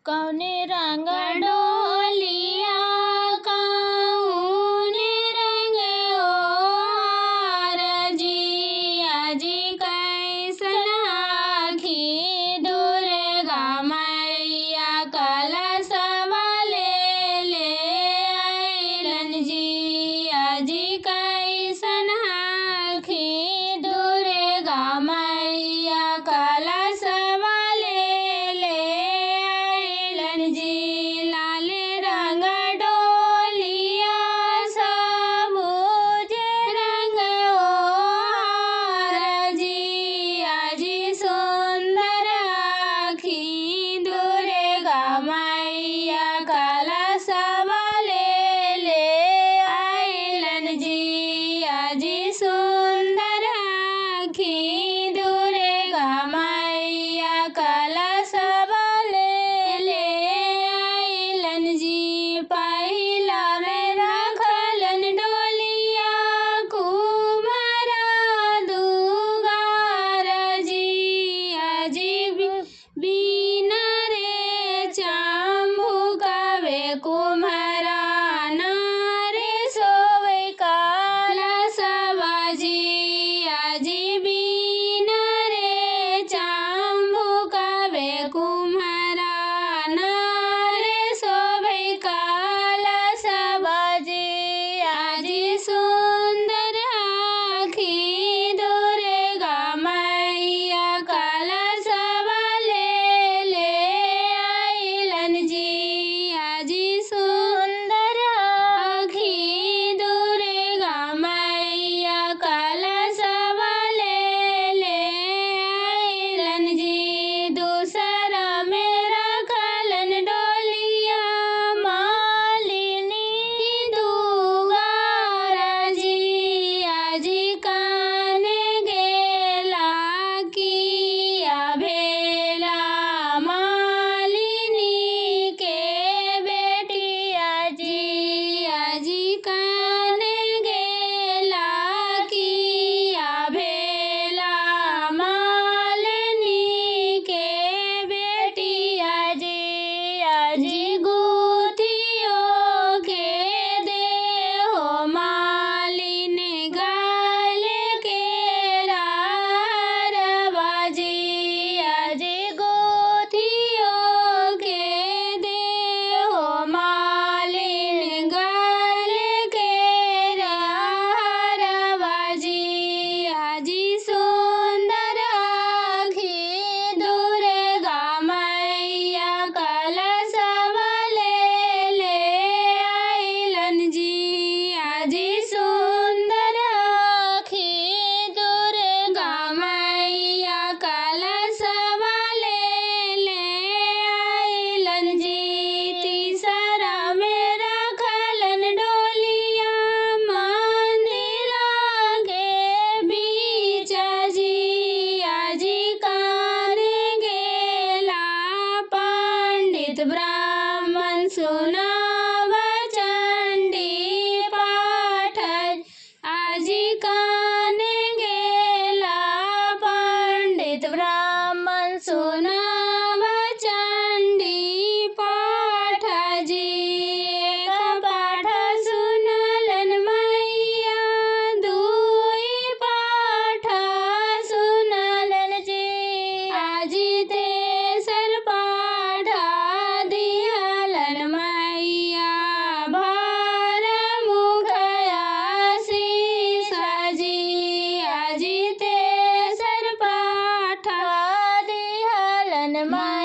कौने रंग डोलिया कौने रंग ओहार जिया जी कैसन आखी दुर्गा मैया कलशवा ले अइलन जिया जी कैसन आखी दुर्गा मैया कलशवा ले अइलन जी लाल रंग डोलिया सबूज रंग ओहार जिया जी सुंदर आखी दुर्गा मैया कलशवा ले अइलन जिया जी सुंदर आखी दुर्गा मैया कलशवा ले अइलन जी पहिला में रखलन डोलिया कुमारा दुगार जिया जी बिना रे चामुकवे कुम्हारा नारे सोवे कलशवा जिया जी बिना रे चामुकवे कुम्हारा नारे सोवे कलशवा जिया जी सुंदर आखी दुर्गा मैया कलशवा ले अइलन जिया जी सुंदर आखी दुर्गा मैया कलशवा ले अइलन जी दूसरा में रखलन डोलिया मालिनी दुगार जिया जी काने गेला किया भेला मालिनी के बेटिया जिया जी काने गेला किया भेला मालिनी के बेटिया जिया जी गुथियो के देहो मालिन गाल के रारवा जिया जी गुथियो के देहो मालिन गाल के रारवा जिया जी सुंदर आखी दुर्गा मैया कलशवा ले अइलन जिया जी सुंदर आखी दुर्गा मैया कलशवा ले अइलन जी तीसरा में रखलन डोलिया मंदिरा के बीच जिया जी काने गेला पंडित ब्राह्मण सुनाव चंडी पाठ आजी काने गेला पंडित ब्राह्मण सुनाव चंडी पाठ जी एक पाठ सुनलन मैया दुई पाठ सुनलन जी आजी तेसर पाठ दिहलन मैया भर मुखया शीश जिया जी तेसर पाठ दिहलन मैया